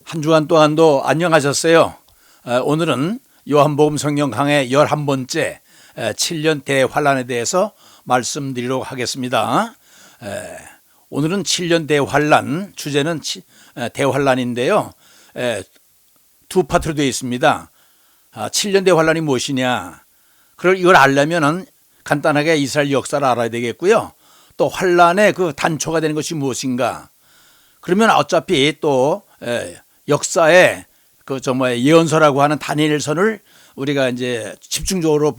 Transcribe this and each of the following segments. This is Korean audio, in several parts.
한 주간 동안도 안녕하셨어요. 오늘은 요한복음 성경 강의 11번째 7년 대환란에 대해서 말씀드리도록 하겠습니다. 오늘은 7년 대환란, 주제는 대환란인데요. 두 파트로 되어 있습니다. 7년 대환란이 무엇이냐? 이걸 알려면 간단하게 이스라엘 역사를 알아야 되겠고요. 또 환란의 그 단초가 되는 것이 무엇인가? 그러면 어차피 또 역사의 예언서라고 하는 다니엘서를 우리가 이제 집중적으로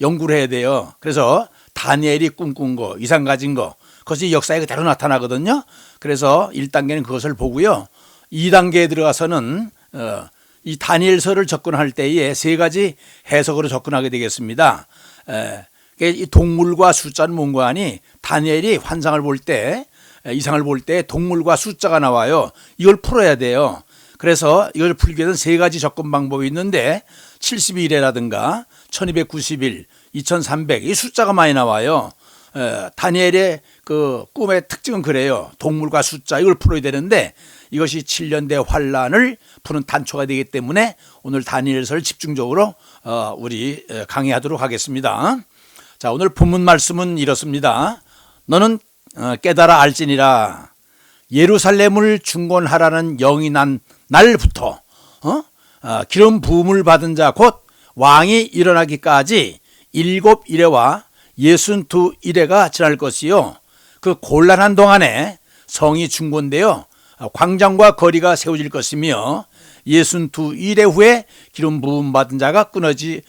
연구를 해야 돼요. 그래서 다니엘이 꿈꾼 거, 이상 가진 거, 그것이 역사에 그대로 나타나거든요. 그래서 1단계는 그것을 보고요. 2단계에 들어가서는 이 다니엘서를 접근할 때에 세 가지 해석으로 접근하게 되겠습니다. 이 동물과 숫자는 뭔가 하니 다니엘이 환상을 볼 때, 이상을 볼 때 동물과 숫자가 나와요. 이걸 풀어야 돼요. 그래서 이걸 풀기 위해서는 세 가지 접근 방법이 있는데 72일이라든가 1291, 2300 이 숫자가 많이 나와요. 다니엘의 그 꿈의 특징은 그래요. 동물과 숫자 이걸 풀어야 되는데 이것이 7년 대 환란을 푸는 단초가 되기 때문에 오늘 다니엘서를 집중적으로 우리 강의하도록 하겠습니다. 자, 오늘 본문 말씀은 이렇습니다. 너는 깨달아 알지니라. 예루살렘을 중건하라는 영이 난 날부터 기름 부음을 받은 자 곧 왕이 일어나기까지 7일에와 62일에가 지날 것이요. 그 곤란한 동안에 성이 중건되어 광장과 거리가 세워질 것이며 62일 후에 기름 부음 받은 자가 끊어지지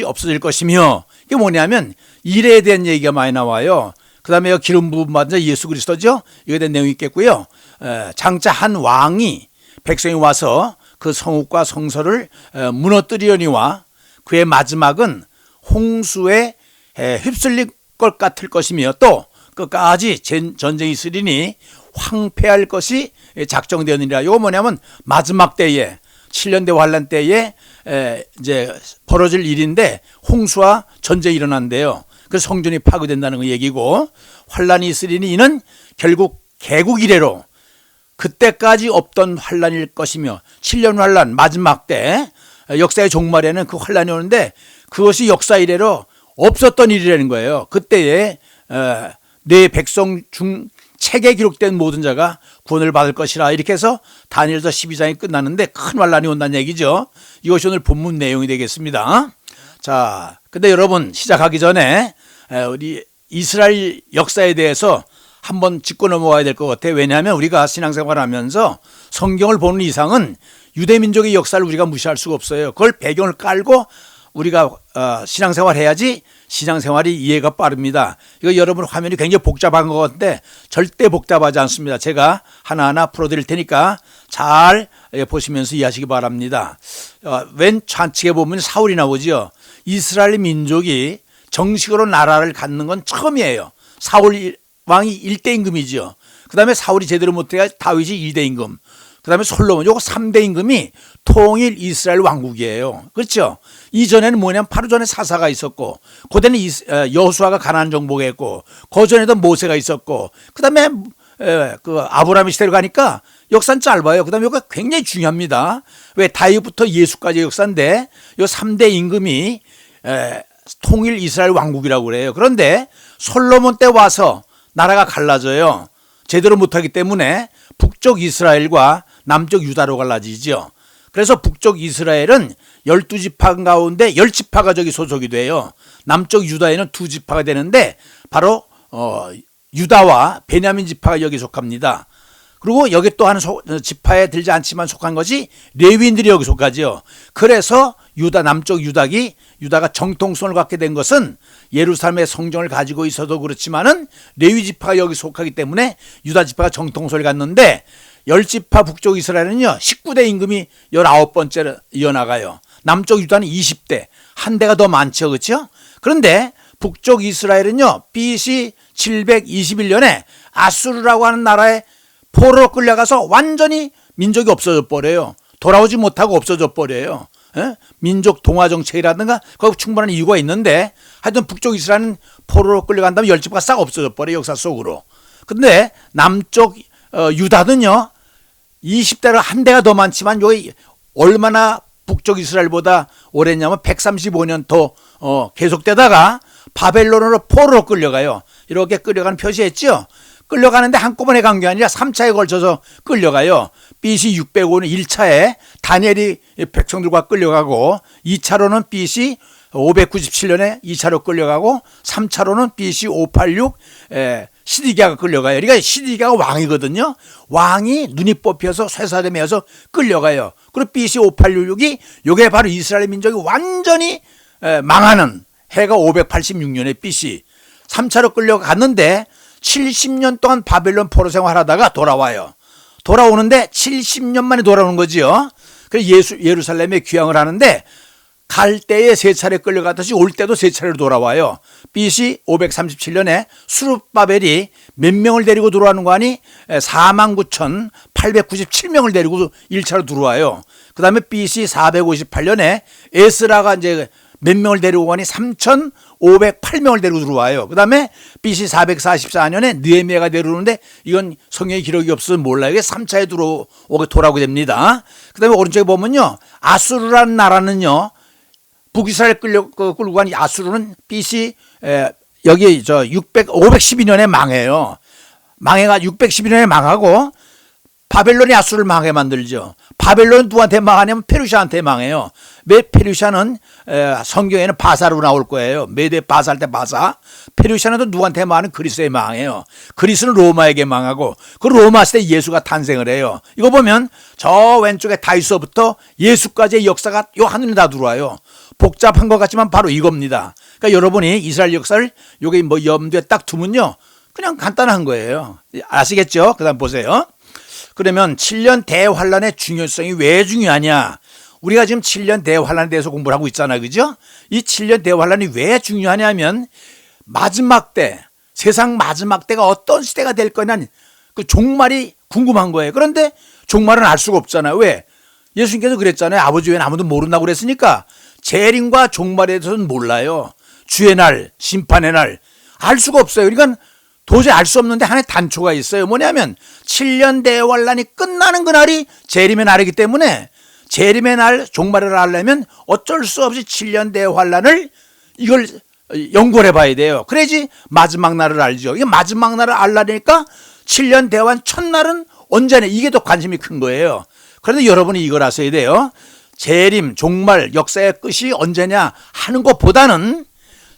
없어질 것이며, 이게 뭐냐면 일에 대한 얘기가 많이 나와요. 그 다음에 기름 부음 받은 자 예수 그리스도죠. 이거에 대한 내용이 있겠고요. 장차 한 왕이 백성이 와서 그 성읍과 성서를 무너뜨리려니와 그의 마지막은 홍수에 휩쓸릴 것 같을 것이며 또 끝까지 전쟁이 있으리니 황폐할 것이 작정되느니라. 이거 뭐냐면 마지막 때에 7년 대 환란 때에 이제 벌어질 일인데 홍수와 전쟁이 일어난대요. 그래서 성전이 파괴된다는 그 얘기고, 환란이 있으리니 이는 결국 개국 이래로 그때까지 없던 환란일 것이며 7년 환란 마지막 때 역사의 종말에는 그 환란이 오는데 그것이 역사 이래로 없었던 일이라는 거예요. 그때에 내 백성 중 책에 기록된 모든 자가 구원을 받을 것이라. 이렇게 해서 다니엘서 12장이 끝나는데 큰 환란이 온다는 얘기죠. 이것이 오늘 본문 내용이 되겠습니다. 자, 근데 여러분 시작하기 전에 우리 이스라엘 역사에 대해서 한번 짚고 넘어가야 될 것 같아요. 왜냐하면 우리가 신앙생활을 하면서 성경을 보는 이상은 유대민족의 역사를 우리가 무시할 수가 없어요. 그걸 배경을 깔고 우리가 신앙생활 해야지 신앙생활이 이해가 빠릅니다. 이거 여러분 화면이 굉장히 복잡한 것 같은데 절대 복잡하지 않습니다. 제가 하나하나 풀어드릴 테니까 잘 보시면서 이해하시기 바랍니다. 왼 좌측에 보면 사울이 나오죠. 이스라엘 민족이 정식으로 나라를 갖는 건 처음이에요. 사울 왕이 1대 임금이죠. 그 다음에 사울이 제대로 못해야 다윗이 2대 임금. 그 다음에 솔로몬, 요거 3대 임금이 통일 이스라엘 왕국이에요. 그렇죠? 이전에는 뭐냐면 바로 전에 사사가 있었고, 그전에 여호수아가 가나안 정복했고, 그전에도 모세가 있었고, 그 다음에 그 아브라함이 시대로 가니까 역사는 짧아요. 그 다음에 이거 굉장히 중요합니다. 왜 다윗부터 예수까지 역사인데, 요 3대 임금이 통일 이스라엘 왕국이라고 그래요. 그런데 솔로몬 때 와서 나라가 갈라져요. 제대로 못하기 때문에 북쪽 이스라엘과 남쪽 유다로 갈라지죠. 그래서 북쪽 이스라엘은 12지파 가운데 10지파가 저기 소속이 돼요. 남쪽 유다에는 2지파가 되는데 바로 유다와 베냐민 지파가 여기 속합니다. 그리고 여기 또 한 지파에 들지 않지만 속한 것이 레위인들이 여기 속하죠. 그래서 남쪽 유다가 정통성을 갖게 된 것은 예루살렘의 성전을 가지고 있어도 그렇지만은 레위 지파가 여기 속하기 때문에 유다 지파가 정통성을 갖는데 10지파 북쪽 이스라엘은요 19대 임금이 19번째로 이어나가요. 남쪽 유다는 20대, 한 대가 더 많죠. 그렇죠? 그런데 북쪽 이스라엘은요 BC 721년에 아수르라고 하는 나라에 포로로 끌려가서 완전히 민족이 없어져 버려요. 돌아오지 못하고 없어져 버려요. 민족 동화 정책이라든가 거기 충분한 이유가 있는데 하여튼 북쪽 이스라엘은 포로로 끌려간 다음에 10지파가 싹 없어져 버려요. 역사 속으로. 근데 남쪽 유다는요 20대가 한 대가 더 많지만 여기 얼마나 북쪽 이스라엘보다 오래냐면 135년 더 계속되다가 바벨론으로 포로로 끌려가요. 이렇게 끌려가는 표시했죠. 끌려가는데 한꺼번에 간 게 아니라 3차에 걸쳐서 끌려가요. BC 605년 1차에 다니엘이 백성들과 끌려가고 2차로는 BC 597년에 2차로 끌려가고 3차로는 BC 586 시드기야가 끌려가요. 그러니까 시드기야가 왕이거든요. 왕이 눈이 뽑혀서 쇠사dem에서 끌려가요. 그리고 BC 586이 이게 바로 이스라엘 민족이 완전히 망하는 해가 586년에 BC 3차로 끌려갔는데 70년 동안 바벨론 포로 생활하다가 돌아와요. 돌아오는데 70년 만에 돌아오는 거지요. 그래서 예루살렘에 귀향을 하는데 갈 때에 3차례 끌려갔듯이 올 때도 3차례로 돌아와요. BC 537년에 수룹바벨이 몇 명을 데리고 들어오는 거 아니? 49,897명을 데리고 1차로 들어와요. 그 다음에 BC 458년에 에스라가 이제 몇 명을 데리고 가니 3,508명을 데리고 들어와요. 그 다음에 BC 444년에 느헤미야가 데려오는데 이건 성경에 기록이 없어서 몰라요. 이게 3차에 돌아오게 됩니다. 그 다음에 오른쪽에 보면요. 아수르라는 나라는요. 북이스라엘 끌고 간 아수르는 BC 여기 512년에 망해요. 망해가 612년에 망하고 바벨론이 아수르를 망하게 만들죠. 바벨론은 누구한테 망하냐면 페르시아한테 망해요. 페르시아는 성경에는 바사로 나올 거예요. 메대 바사할 때 바사. 페르시아는 또 누구한테 망하는 그리스에 망해요. 그리스는 로마에게 망하고 그 로마 시대 예수가 탄생을 해요. 이거 보면 저 왼쪽에 다윗서부터 예수까지의 역사가 요 하늘에 다 들어와요. 복잡한 것 같지만 바로 이겁니다. 그러니까 여러분이 이스라엘 역사를 여기 뭐 염두에 딱 두면요. 그냥 간단한 거예요. 아시겠죠? 그 다음 보세요. 그러면 7년 대환란의 중요성이 왜 중요하냐? 우리가 지금 7년 대환란에 대해서 공부를 하고 있잖아요. 그죠? 이 7년 대환란이 왜 중요하냐면 마지막 때, 세상 마지막 때가 어떤 시대가 될 거냐는 그 종말이 궁금한 거예요. 그런데 종말은 알 수가 없잖아요. 왜? 예수님께서 그랬잖아요. 아버지 외에는 아무도 모른다고 그랬으니까 재림과 종말에 대해서는 몰라요. 주의 날, 심판의 날 알 수가 없어요. 그러니까 도저히 알 수 없는데 하나의 단초가 있어요. 뭐냐면 7년 대환란이 끝나는 그날이 재림의 날이기 때문에 재림의 날 종말을 알려면 어쩔 수 없이 7년 대환란을 이걸 연구를 해봐야 돼요. 그래야지 마지막 날을 알죠. 이게 마지막 날을 알라니까 7년 대환 첫날은 언제냐, 이게 더 관심이 큰 거예요. 그런데 여러분이 이걸 아셔야 돼요. 재림, 종말, 역사의 끝이 언제냐 하는 것보다는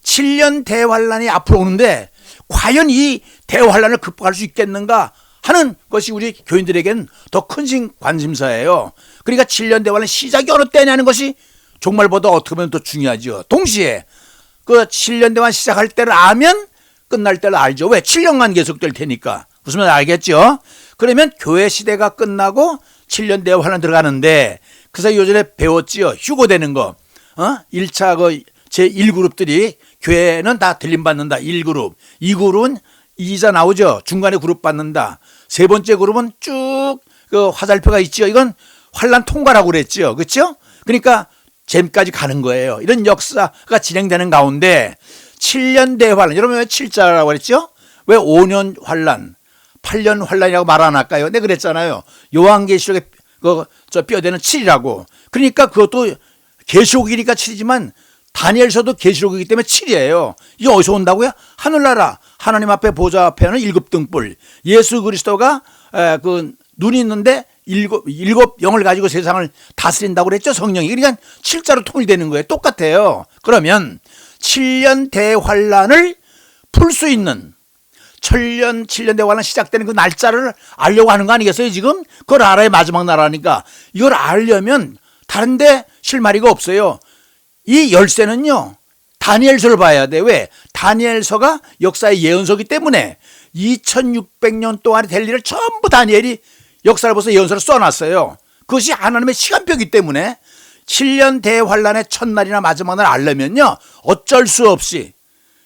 7년 대환란이 앞으로 오는데 과연 이 대환란을 극복할 수 있겠는가 하는 것이 우리 교인들에게는 더 큰 관심사예요. 그러니까 7년 대환란 시작이 어느 때냐는 것이 종말보다 어떻게 보면 더 중요하죠. 동시에 그 7년 대환 시작할 때를 알면 끝날 때를 알죠. 왜? 7년간 계속될 테니까. 무슨 말인지 알겠죠? 그러면 교회 시대가 끝나고 7년 대환란 들어가는데 그래서 요전에 배웠지요. 휴고되는 거. 1차 제1그룹들이 교회는 다 들림받는다. 1그룹. 2그룹은 이자 나오죠. 중간에 그룹 받는다. 세 번째 그룹은 쭉 그 화살표가 있죠. 이건 환란 통과라고 그랬죠. 그렇죠? 그러니까 잼까지 가는 거예요. 이런 역사가 진행되는 가운데 7년 대환란. 여러분 왜 7자라고 그랬죠? 왜 5년 환란, 8년 환란이라고 말 안 할까요? 네, 그랬잖아요. 요한계시록에 저 뼈대는 7이라고. 그러니까 그것도 계시록이니까 7이지만 다니엘서도 계시록이기 때문에 7이에요. 이게 어디서 온다고요? 하늘나라 하나님 앞에 보좌 앞에는 7등불. 예수 그리스도가 그 눈이 있는데 일곱 영을 가지고 세상을 다스린다고 그랬죠. 성령이. 그러니까 7자로 통일되는 거예요. 똑같아요. 그러면 7년 대환란을 풀 수 있는 7년 대환란 시작되는 그 날짜를 알려고 하는 거 아니겠어요 지금? 그걸 알아야 마지막 나라니까. 이걸 알려면 다른 데 실마리가 없어요. 이 열쇠는요, 다니엘서를 봐야 돼. 왜? 다니엘서가 역사의 예언서기 때문에 2600년 동안에 될 일을 전부 다니엘이 역사를 벌써 예언서를 써놨어요. 그것이 하나님의 시간표이기 때문에 7년 대환란의 첫날이나 마지막 날 알려면요, 어쩔 수 없이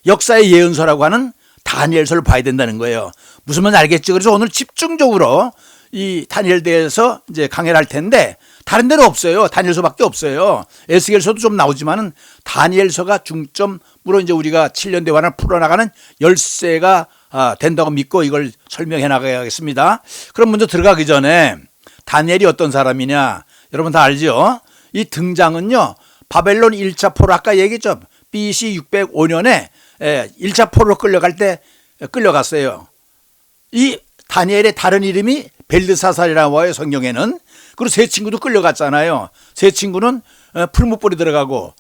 역사의 예언서라고 하는 다니엘서를 봐야 된다는 거예요. 무슨 말인지 알겠죠? 그래서 오늘 집중적으로 이 다니엘 대해서 이제 강의를 할 텐데 다른 데는 없어요. 다니엘서밖에 없어요. 에스겔서도 좀 나오지만은 다니엘서가 중점으로 이제 우리가 7년 대환을 풀어나가는 열쇠가 된다고 믿고 이걸 설명해 나가야겠습니다. 그럼 먼저 들어가기 전에 다니엘이 어떤 사람이냐? 여러분 다 알죠? 이 등장은요, 바벨론 1차 포로 아까 얘기했죠. BC 605년에 1차 포로로 끌려갈 때 끌려갔어요. 이 다니엘의 다른 이름이 벨드사살이라고 해요, 성경에는. 그리고 세 친구도 끌려갔잖아요. 세 친구는 풀무불이 들어가고,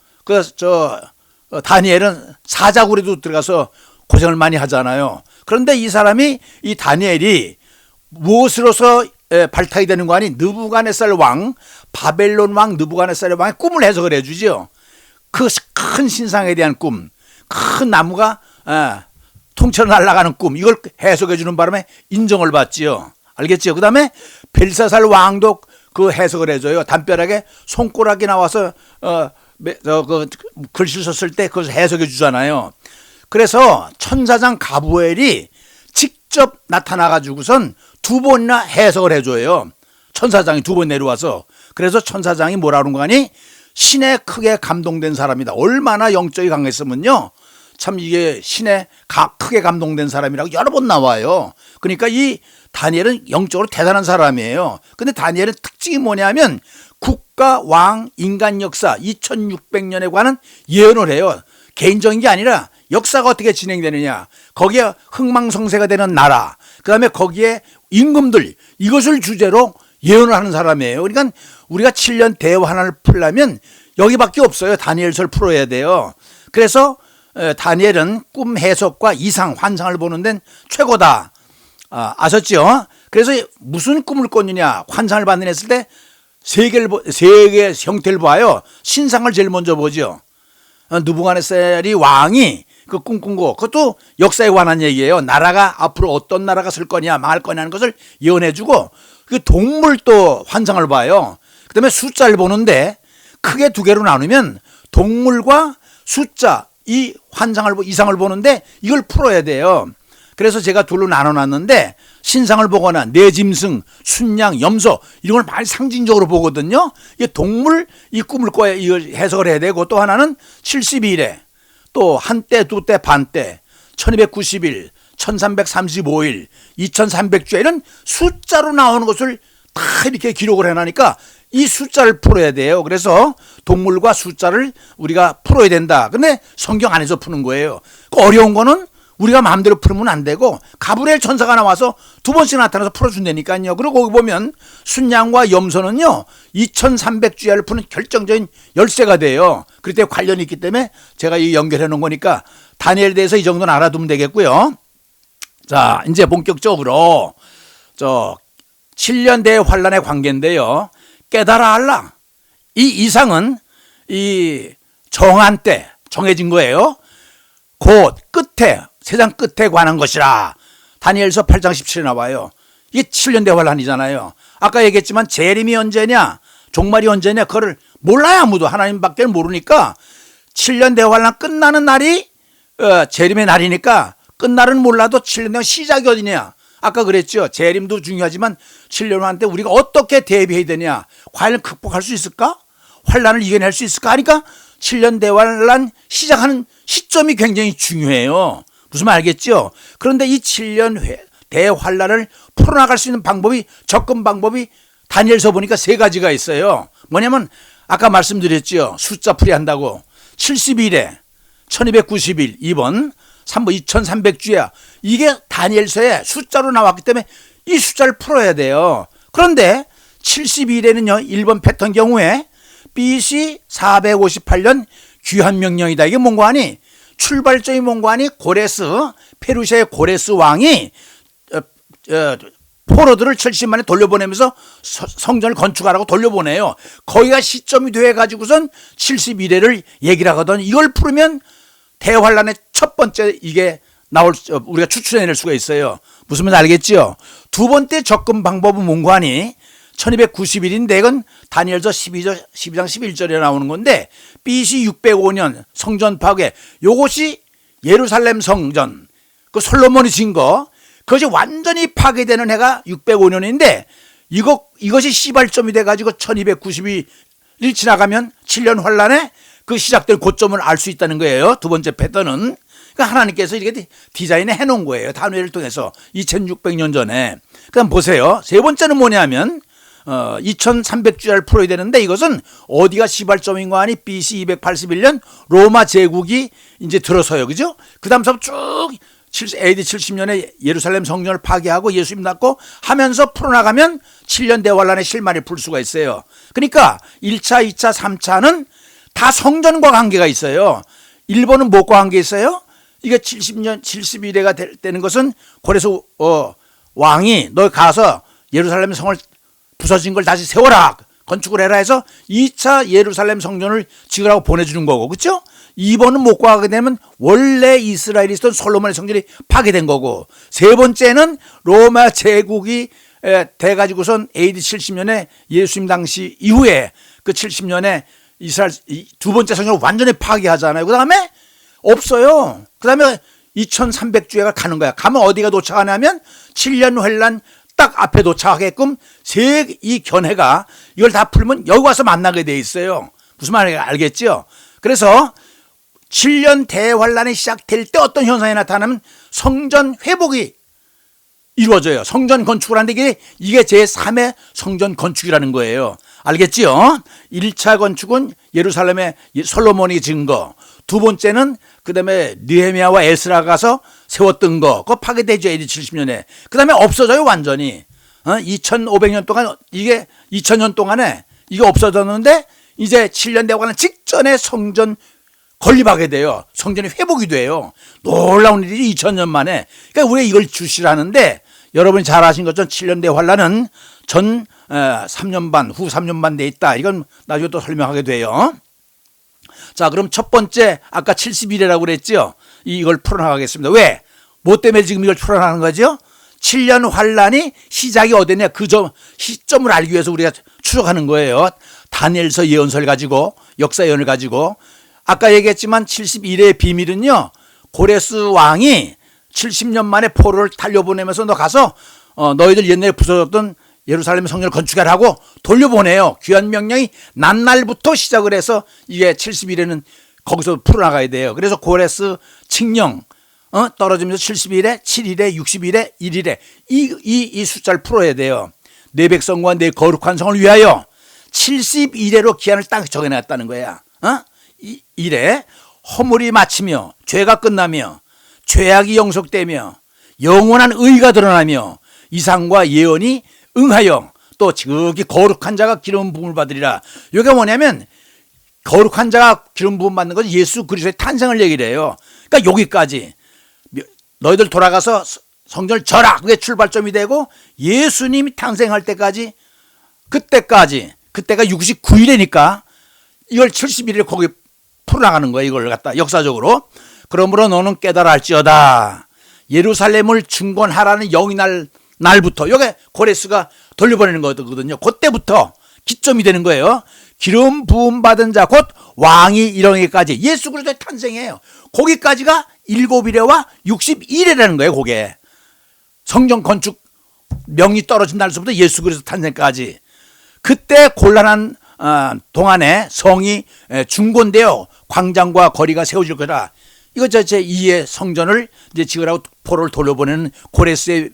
다니엘은 사자굴에도 들어가서 고생을 많이 하잖아요. 그런데 이 사람이, 이 다니엘이 무엇으로서 발탁이 되는 거 아니? 느부갓네살 왕, 바벨론 왕 느부갓네살 왕의 꿈을 해석을 해주죠. 그 큰 신상에 대한 꿈, 큰 나무가 통째로 날아가는 꿈, 이걸 해석해 주는 바람에 인정을 받지요. 알겠죠? 그 다음에 벨사살 왕도 그 해석을 해줘요. 담벼락에 손가락이 나와서 그 글씨를 썼을 때 그것을 해석해 주잖아요. 그래서 천사장 가브리엘이 직접 나타나가지고선 두 번이나 해석을 해줘요. 천사장이 두 번 내려와서. 그래서 천사장이 뭐라 그런 거 아니? 신에 크게 감동된 사람이다. 얼마나 영적이 강했으면요, 참 이게 신에 크게 감동된 사람이라고 여러 번 나와요. 그러니까 이 다니엘은 영적으로 대단한 사람이에요. 근데 다니엘의 특징이 뭐냐면 국가, 왕, 인간 역사 2600년에 관한 예언을 해요. 개인적인 게 아니라 역사가 어떻게 진행되느냐, 거기에 흥망성쇠가 되는 나라, 그 다음에 거기에 임금들, 이것을 주제로 예언을 하는 사람이에요. 그러니까 우리가 7년 대환을 풀려면 여기밖에 없어요. 다니엘서를 풀어야 돼요. 그래서 다니엘은 꿈 해석과 이상, 환상을 보는 데는 최고다. 아셨죠? 그래서 무슨 꿈을 꿨느냐, 환상을 받는 했을 때 세 개의 형태를 봐요. 신상을 제일 먼저 보죠. 느부갓네살이 왕이 그 꿈꾼 거, 그것도 역사에 관한 얘기예요. 나라가 앞으로 어떤 나라가 쓸 거냐, 망할 거냐 하는 것을 예언해주고, 그 동물도 환상을 봐요. 그 다음에 숫자를 보는데 크게 두 개로 나누면 동물과 숫자, 이 환상을, 이상을 보는데 이걸 풀어야 돼요. 그래서 제가 둘로 나눠놨는데, 신상을 보거나 내짐승, 순양, 염소, 이런 걸 많이 상징적으로 보거든요. 이게 동물, 이 꿈을 꿔야 이걸 해석을 해야 되고, 또 하나는 72일에 또 한때, 두때, 반때, 1290일, 1335일, 2300주에 이런 숫자로 나오는 것을 다 이렇게 기록을 해놓으니까 이 숫자를 풀어야 돼요. 그래서 동물과 숫자를 우리가 풀어야 된다. 근데 성경 안에서 푸는 거예요. 어려운 거는 우리가 마음대로 풀으면 안 되고, 가브리엘 천사가 나와서 두 번씩 나타나서 풀어준다니까요. 그리고 거기 보면 순양과 염소는요, 2300주야를 푸는 결정적인 열쇠가 돼요. 그때 관련이 있기 때문에 제가 이 연결해 놓은 거니까 다니엘에 대해서 이 정도는 알아두면 되겠고요. 자, 이제 본격적으로 7년 대환란의 관계인데요. 깨달아 알라. 이 이상은 이 정한 때 정해진 거예요. 곧 끝에, 세상 끝에 관한 것이라. 다니엘서 8장 17에 나와요. 이게 7년 대환란이잖아요. 아까 얘기했지만 재림이 언제냐, 종말이 언제냐, 그거를 몰라요. 아무도. 하나님밖에 모르니까 7년 대환란 끝나는 날이 재림의 날이니까, 끝날은 몰라도 7년 대환란 시작이 어디냐. 아까 그랬죠. 재림도 중요하지만 7년 환란 때 우리가 어떻게 대비해야 되냐, 과연 극복할 수 있을까, 환란을 이겨낼 수 있을까 하니까 7년 대환란 시작하는 시점이 굉장히 중요해요. 무슨 말 알겠죠? 그런데 이 7년 대환란을 풀어나갈 수 있는 방법이, 접근 방법이 다니엘서 보니까 세 가지가 있어요. 뭐냐면 아까 말씀드렸죠. 숫자 풀이 한다고. 70일에 1290일 2번, 3번 2300주야. 이게 다니엘서에 숫자로 나왔기 때문에 이 숫자를 풀어야 돼요. 그런데 72일에는요, 1번 패턴 경우에 BC 458년 귀환명령이다. 이게 뭔가 하니? 출발점이 뭔가 하니? 고레스, 페르시아의 고레스 왕이 포로들을 70만에 돌려보내면서 성전을 건축하라고 돌려보내요. 거기가 시점이 돼가지고선 71회를 얘기를 하거든. 이걸 풀으면 대환란의 첫 번째 이게 우리가 추출해낼 수가 있어요. 무슨 말인지 알겠죠? 두 번째 접근 방법은 뭔가 하니? 1290일인데 이건 다니엘서 12장 11절에 나오는 건데, BC 605년 성전 파괴, 요것이 예루살렘 성전, 그 솔로몬이 진 거, 그것이 완전히 파괴되는 해가 605년인데 이것이 시발점이 돼가지고 1290일 지나가면 7년 환란에 그 시작될 고점을 알 수 있다는 거예요. 두 번째 패턴은. 그러니까 하나님께서 이렇게 디자인을 해놓은 거예요. 단회를 통해서 2600년 전에. 그다음 보세요. 세 번째는 뭐냐면 2300주야를 풀어야 되는데 이것은 어디가 시발점인 거 아니? BC 281년 로마 제국이 이제 들어서요. 그죠? 그 다음부터 쭉 AD 70년에 예루살렘 성전을 파괴하고 예수님 낳고 하면서 풀어나가면 7년 대환란의 실마리를 풀 수가 있어요. 그러니까 1차, 2차, 3차는 다 성전과 관계가 있어요. 일본은 뭐과 관계 있어요? 이게 70년, 71회가 되는 것은 그래서 왕이 너 가서 예루살렘 성을 부서진 걸 다시 세워라, 건축을 해라 해서 2차 예루살렘 성전을 지으라고 보내주는 거고, 그렇죠? 2번은 못 가게 되면 원래 이스라엘이 있던 솔로몬의 성전이 파괴된 거고, 세 번째는 로마 제국이 돼가지고선 AD 70년에 예수님 당시 이후에 그 70년에 이스라엘 두 번째 성전을 완전히 파괴하잖아요. 그 다음에 없어요. 그 다음에 2300주야가 가는 거야. 가면 어디가 도착하냐면 7년 환란 딱 앞에 도착하게끔 이 견해가 이걸 다 풀면 여기 와서 만나게 돼 있어요. 무슨 말인지 알겠죠? 그래서 7년 대환란이 시작될 때 어떤 현상이 나타나면 성전 회복이 이루어져요. 성전 건축을 하는데 이게 제3의 성전 건축이라는 거예요. 알겠지요? 1차 건축은 예루살렘의 솔로몬이 지은 거, 두 번째는 그 다음에 느헤미야와 에스라가 가서 세웠던 거, 그거 파괴되죠. AD 70년에. 그 다음에 없어져요, 완전히. 2500년 동안, 이게 2000년 동안에 이게 없어졌는데 이제 7년 대환란 직전에 성전 건립하게 돼요. 성전이 회복이 돼요. 놀라운 일이 2000년 만에. 그러니까 우리가 이걸 주시라는데, 여러분이 잘 아신 것처럼 7년 대환란은 전 3년 반, 후 3년 반 돼 있다. 이건 나중에 또 설명하게 돼요. 자, 그럼 첫 번째 아까 71회라고 그랬죠. 이걸 풀어나가겠습니다. 왜? 뭐 때문에 지금 이걸 풀어나가는 거죠? 7년 환란이 시작이 어디냐, 그 시점을 알기 위해서 우리가 추적하는 거예요. 다니엘서 예언서를 가지고, 역사 예언을 가지고. 아까 얘기했지만 71회의 비밀은요, 고레스 왕이 70년 만에 포로를 달려보내면서 너 가서 너희들 옛날에 부서졌던 예루살렘 성전을 건축하라고 돌려보내요. 귀한 명령이 난 날부터 시작을 해서 이게 71회는 거기서 풀어나가야 돼요. 그래서 고레스 칙령 떨어지면서 71회, 7일회, 61회, 1일회 이 숫자를 풀어야 돼요. 내 백성과 내 거룩한 성을 위하여 71회로 기한을 딱 정해놨다는 거야. 이래 허물이 마치며 죄가 끝나며 죄악이 영속되며 영원한 의가 드러나며 이상과 예언이 응하여 또 지극히 거룩한 자가 기름 부음을 받으리라. 이게 뭐냐면 거룩한 자가 기름 부음 받는 것은 예수 그리스도의 탄생을 얘기를 해요. 그러니까 여기까지 너희들 돌아가서 성전을 져라, 그게 출발점이 되고 예수님이 탄생할 때까지 그때가 69일이니까 이걸 71일 거기 풀어나가는 거예요. 이걸 갖다 역사적으로. 그러므로 너는 깨달아 할지어다. 예루살렘을 중건하라는 영이 날부터, 이게 고레스가 돌려보내는 거거든요. 그때부터 기점이 되는 거예요. 기름 부음 받은 자 곧 왕이 이르기까지 예수 그리스도의 탄생이에요. 거기까지가 7일회와 61회라는 거예요. 그게 성전 건축 명이 떨어진 날서부터 예수 그리스도 탄생까지. 그때 곤란한 동안에 성이 중건되어 광장과 거리가 세워질 거다. 이거 제2의 성전을 이제 지으라고 포로를 돌려보내는 고레스의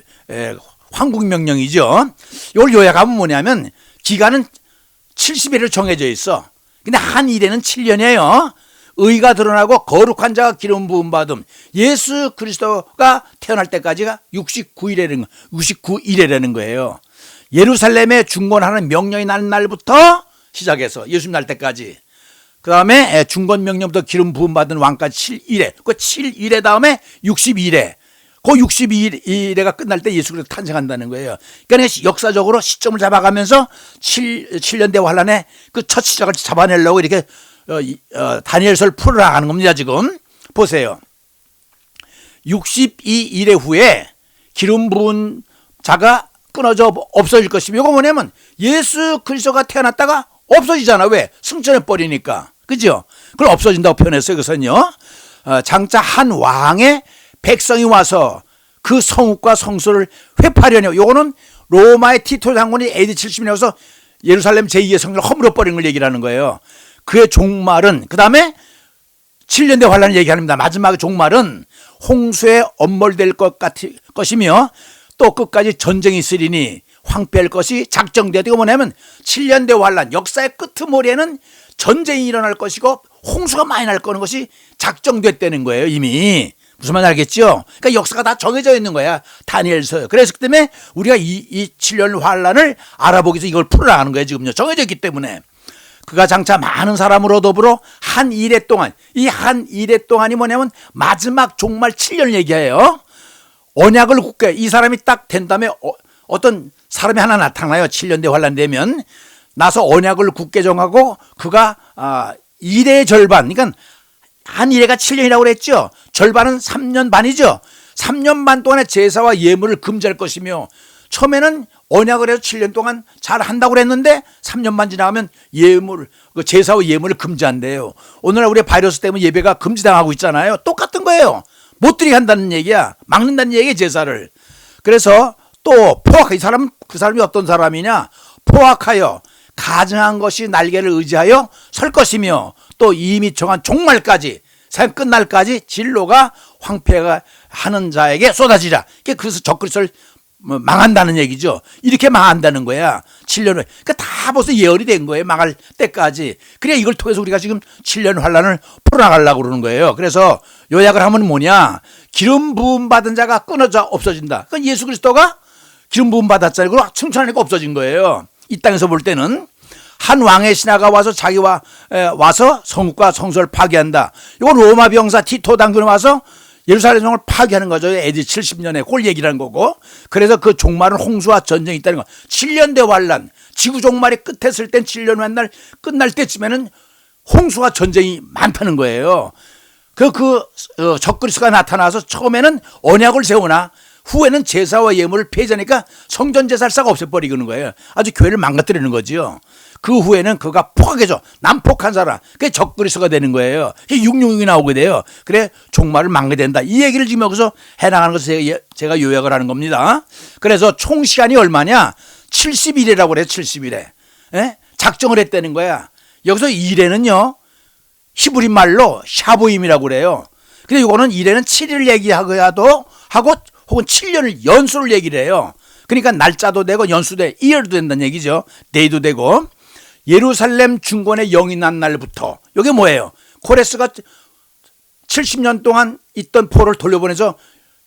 황국 명령이죠. 이걸 요약하면 뭐냐면 기간은 70일을 정해져 있어. 근데 한 일에는 7년이에요. 의가 드러나고 거룩한 자가 기름 부음 받음. 예수 그리스도가 태어날 때까지가 69일이라는 거예요. 예루살렘에 중건하는 명령이 난 날부터 시작해서 예수님 날 때까지. 그 다음에 중건 명령부터 기름 부음 받은 왕까지 7일에. 그 7일에 다음에 62일에. 그 62일에가 끝날 때 예수 그리스도 탄생한다는 거예요. 그러니까 역사적으로 시점을 잡아가면서 7년대 환란의 그 첫 시작을 잡아내려고 이렇게 다니엘서를 풀어나가는 겁니다. 지금 보세요. 62일의 후에 기름 부은 자가 끊어져 없어질 것이며, 이거 뭐냐면 예수 그리스도가 태어났다가 없어지잖아. 왜? 승천해버리니까. 그죠? 그걸 없어진다고 표현했어요. 그것은요. 장차 한 왕의 백성이 와서 그 성읍과 성소를 회파하려냐. 요거는 로마의 티토 장군이 AD 70년에서 예루살렘 제2의 성전을 허물어버린 걸 얘기하는 거예요. 그의 종말은, 그 다음에 7년대 환란을 얘기합니다. 마지막의 종말은 홍수에 엄몰될 것이며 또 끝까지 전쟁이 있으리니 황폐할 것이 작정되고 뭐냐면 7년대 환란, 역사의 끄트머리에는 전쟁이 일어날 것이고 홍수가 많이 날 거는 것이 작정됐다는 거예요. 이미 무슨 말인지 알겠죠? 그러니까 역사가 다 정해져 있는 거야. 다니엘서요. 그래서 그 때문에 우리가 이 7년 환란을 알아보기 위해서 이걸 풀어나가는 거예요. 지금요. 정해져 있기 때문에. 그가 장차 많은 사람으로 더불어 한 이래 동안, 이 한 이래 동안이 뭐냐면 마지막 종말 7년을 얘기해요. 언약을 굳게, 이 사람이 딱 된 다음에 어떤 사람이 하나 나타나요. 7년대 환란 되면 나서 언약을 굳게 정하고 그가 이래의 절반, 그러니까 한 이래가 7년이라고 그랬죠. 절반은 3년 반이죠. 3년 반 동안에 제사와 예물을 금지할 것이며, 처음에는 언약을 해서 7년 동안 잘 한다고 그랬는데 3년 반 지나가면 제사와 예물을 금지한대요. 오늘날 우리 바이러스 때문에 예배가 금지당하고 있잖아요. 똑같은 거예요. 못 드리게 한다는 얘기야. 막는다는 얘기야, 제사를. 그래서 또 그 사람이 어떤 사람이냐? 포악하여 가증한 것이 날개를 의지하여 설 것이며, 또 이미 정한 종말까지, 세상 끝날까지 진로가 황폐가 하는 자에게 쏟아지라. 그래서 적그리스도를 망한다는 얘기죠. 이렇게 망한다는 거야. 7년을. 그러니까 다 벌써 예언이 된 거예요. 망할 때까지. 그래 이걸 통해서 우리가 지금 7년 환란을 풀어나가려고 그러는 거예요. 그래서 요약을 하면 뭐냐? 기름 부음 받은 자가 끊어져 없어진다. 그러니까 예수 그리스도가 기름 부음 받았잖아요. 그리고 승천하니까 없어진 거예요. 이 땅에서 볼 때는. 한 왕의 신하가 와서 와서 성읍과 성소를 파괴한다. 이건 로마 병사 티토 당군이 와서 예루살렘 성을 파괴하는 거죠. AD 70년에 그걸 얘기하는 거고. 그래서 그 종말은 홍수와 전쟁이 있다는 거. 7년대 환란, 지구 종말이 끝했을 땐 7년 환란 끝날 때쯤에는 홍수와 전쟁이 많다는 거예요. 적그리스도가 나타나서 처음에는 언약을 세우나 후에는 제사와 예물을 폐지하니까 성전 제사를 없애버리는 거예요. 아주 교회를 망가뜨리는 거죠. 그 후에는 그가 포악해져 난폭한 사람, 그게 적그리스도가 되는 거예요. 666이 나오게 돼요. 그래 종말을 막게 된다. 이 얘기를 지금 여기서 해나가는 것을 제가 요약을 하는 겁니다. 그래서 총 시간이 얼마냐? 70일이라고 그래요. 70일에 작정을 했다는 거야. 여기서 일에는요 히브리 말로 샤보임이라고 그래요. 근데 이거는 일에는 7일을 얘기하고도 하고 혹은 7년을 연수를 얘기를 해요. 그러니까 날짜도 되고 연수도 되고 이열도 된다는 얘기죠. 데이도 되고. 예루살렘 중건의 영이 난 날부터, 이게 뭐예요? 코레스가 70년 동안 있던 포를 돌려보내서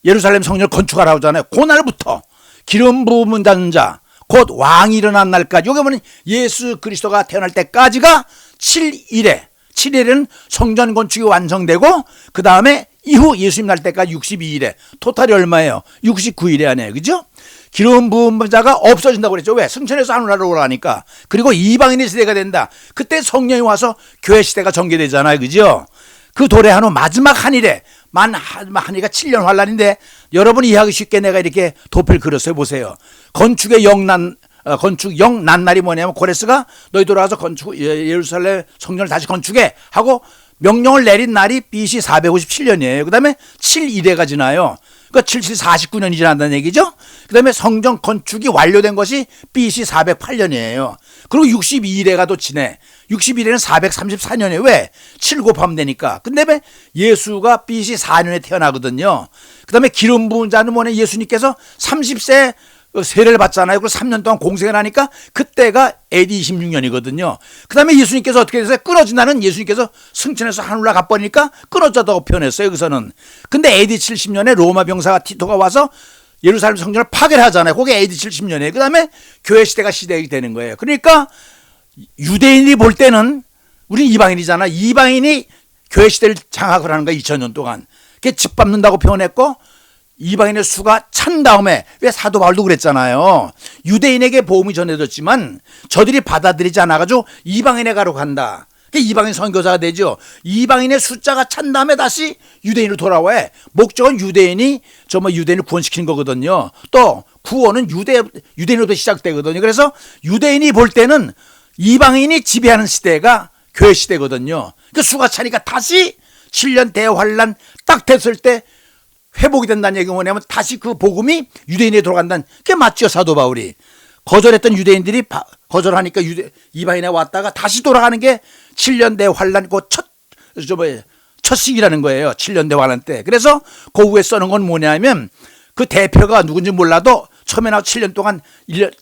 예루살렘 성전을 건축하라고 하잖아요. 그날부터 기름 부음 받은 자, 곧 왕이 일어난 날까지, 이게 뭐냐? 예수 그리스도가 태어날 때까지가 7일에는 성전 건축이 완성되고, 그 다음에 이후 예수님 날 때까지 62일에 토탈이 얼마예요? 69일에 하네요. 그죠? 기름 부은 자가 없어진다고 그랬죠. 왜? 승천해서 하늘나라로 오라니까. 그리고 이방인의 시대가 된다. 그때 성령이 와서 교회 시대가 전개되잖아요. 그죠? 그 도래한 후 마지막 한일에 한일가 7년 환란인데, 여러분이 이해하기 쉽게 내가 이렇게 도표를 그렸어요. 보세요. 건축 영난날이 뭐냐면 고레스가 너희 돌아와서 예루살렘 성전을 다시 건축해 하고 명령을 내린 날이 BC 457년이에요. 그 다음에 7일에가 지나요. 그러니까 49년이 지난다는 얘기죠. 그 다음에 성전 건축이 완료된 것이 BC 408년이에요. 그리고 62일에가 또 지내. 61일에는 434년이에요. 왜? 7 곱하면 되니까. 근데 왜 예수가 BC 4년에 태어나거든요. 그 다음에 기름 부은 자는 뭐냐? 예수님께서 30세 세례를 받잖아요. 그리고 3년 동안 공생을 하니까 그때가 AD 26년이거든요. 그 다음에 예수님께서 어떻게 됐어요? 끊어진다는, 예수님께서 승천해서 하늘나라 가버리니까 끊어졌다고 표현했어요. 여기서는. 근데 AD 70년에 로마 병사가 티토가 와서 예루살렘 성전을 파괴를 하잖아요. 그게 AD 70년이에요. 그 다음에 교회 시대가 시작이 되는 거예요. 그러니까 유대인이 볼 때는, 우린 이방인이잖아. 이방인이 교회 시대를 장악을 하는 거야. 2000년 동안. 그게 짓밟는다고 표현했고, 이방인의 수가 찬 다음에, 왜 사도 바울도 그랬잖아요. 유대인에게 복음이 전해졌지만 저들이 받아들이지 않아가지고 이방인에 가려고 한다. 이방인 선교사가 되죠. 이방인의 숫자가 찬 다음에 다시 유대인으로 돌아와야. 목적은 유대인을 구원시키는 거거든요. 또 구원은 유대인으로도 시작되거든요. 그래서 유대인이 볼 때는 이방인이 지배하는 시대가 교회 시대거든요. 그 수가 차니까 다시 7년 대환란 딱 됐을 때 회복이 된다는 얘기가 뭐냐면 다시 그 복음이 유대인에 돌아간다는 게 맞죠. 사도 바울이 거절했던 유대인들이 거절하니까 이방인에 왔다가 다시 돌아가는 게 7년 대환란 첫 시기라는 거예요. 7년 대환란 때. 그래서 그 후에 써는 건 뭐냐면 그 대표가 누군지 몰라도 처음에 나와 7년 동안